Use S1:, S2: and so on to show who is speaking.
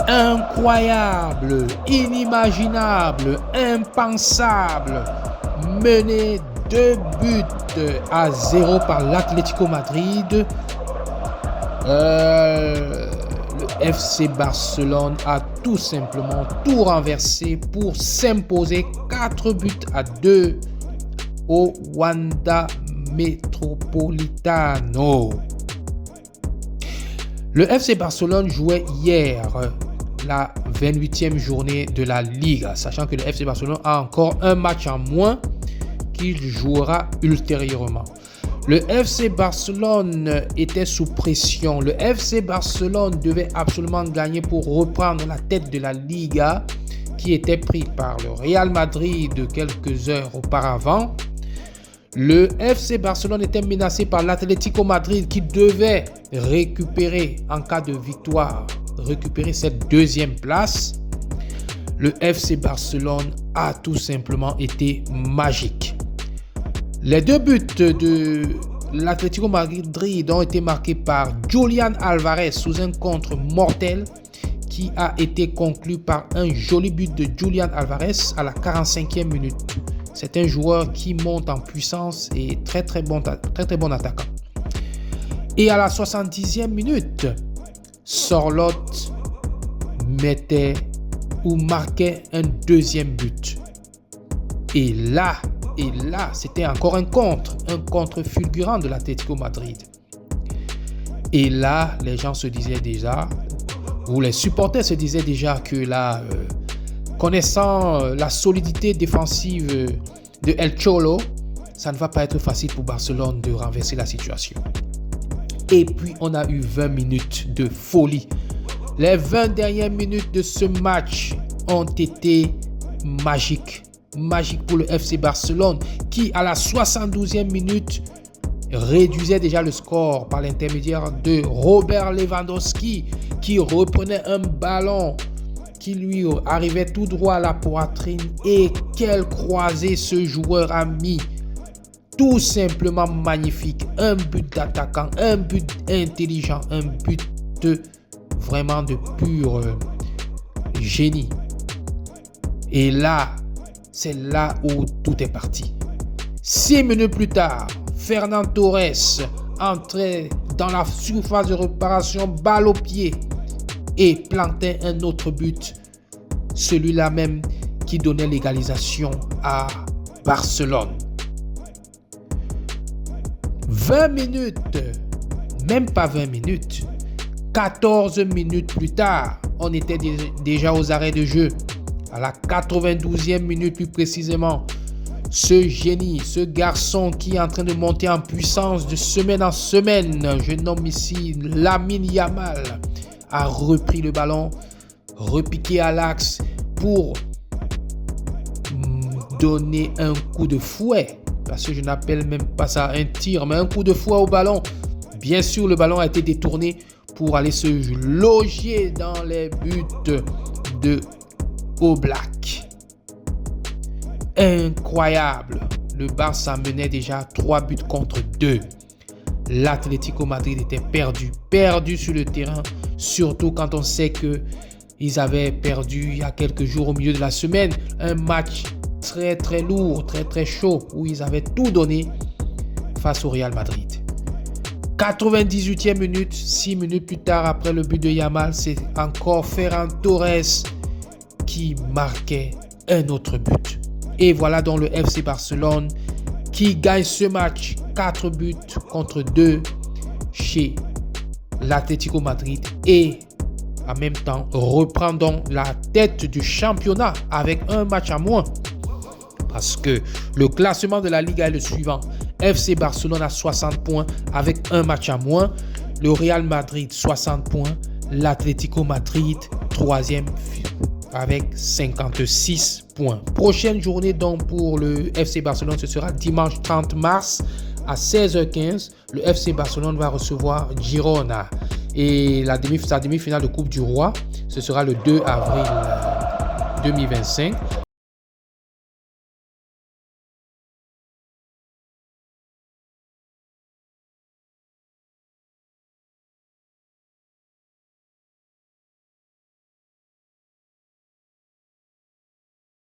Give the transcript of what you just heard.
S1: incroyable, inimaginable, impensable, mené 2-0 par l'Atlético Madrid. Le FC Barcelone a tout simplement tout renversé pour s'imposer 4-2 au Wanda Metropolitano. Le FC Barcelone jouait hier la 28e journée de la Liga, sachant que le FC Barcelone a encore un match en moins qu'il jouera ultérieurement. Le FC Barcelone était sous pression. Le FC Barcelone devait absolument gagner pour reprendre la tête de la Liga qui était prise par le Real Madrid quelques heures auparavant. Le FC Barcelone était menacé par l'Atlético Madrid qui devait récupérer, en cas de victoire, récupérer cette deuxième place. Le FC Barcelone a tout simplement été magique. Les 2 buts de l'Atlético Madrid ont été marqués par Julián Álvarez sous un contre mortel qui a été conclu par un joli but de Julián Álvarez à la 45e minute. C'est un joueur qui monte en puissance et très bon attaquant. Et à la 70e minute, Sorloth marquait un deuxième but. Et là, c'était encore un contre fulgurant de l'Atlético Madrid. Et là, les gens se disaient déjà, ou les supporters se disaient déjà que là, connaissant la solidité défensive de El Cholo, ça ne va pas être facile pour Barcelone de renverser la situation. Et puis, on a eu 20 minutes de folie. Les 20 dernières minutes de ce match ont été magiques. Magique pour le FC Barcelone qui à la 72e minute réduisait déjà le score par l'intermédiaire de Robert Lewandowski qui reprenait un ballon qui lui arrivait tout droit à la poitrine et quel croisé ce joueur a mis. Tout simplement magnifique, un but d'attaquant, un but intelligent, un but vraiment de pur génie. Et là, c'est là où tout est parti. 6 minutes plus tard, Ferran Torres entrait dans la surface de réparation, balle au pied et plantait un autre but. Celui-là même qui donnait l'égalisation à Barcelone. 20 minutes, même pas 20 minutes, 14 minutes plus tard, on était déjà aux arrêts de jeu. À la 92e minute plus précisément, ce génie, ce garçon qui est en train de monter en puissance de semaine en semaine, je nomme ici Lamine Yamal, a repris le ballon, repiqué à l'axe pour donner un coup de fouet, parce que je n'appelle même pas ça un tir, mais un coup de fouet au ballon. Bien sûr, le ballon a été détourné pour aller se loger dans les buts de Oblak. Incroyable. Le Barça menait déjà 3-2. L'Atlético Madrid était perdu sur le terrain, surtout quand on sait que ils avaient perdu il y a quelques jours au milieu de la semaine un match très lourd, très chaud où ils avaient tout donné face au Real Madrid. 98e minute, 6 minutes plus tard après le but de Yamal, c'est encore Ferran Torres qui marquait un autre but. Et voilà donc le FC Barcelone qui gagne ce match 4-2 chez l'Atlético Madrid et en même temps reprend donc la tête du championnat avec un match à moins. Parce que le classement de la Liga est le suivant. FC Barcelone a 60 points avec un match à moins. Le Real Madrid 60 points. L'Atlético Madrid 3e avec 56 points. Prochaine journée donc pour le FC Barcelone, ce sera dimanche 30 mars à 16h15. Le FC Barcelone va recevoir Girona. Et sa demi-finale de Coupe du Roi, ce sera le 2 avril 2025.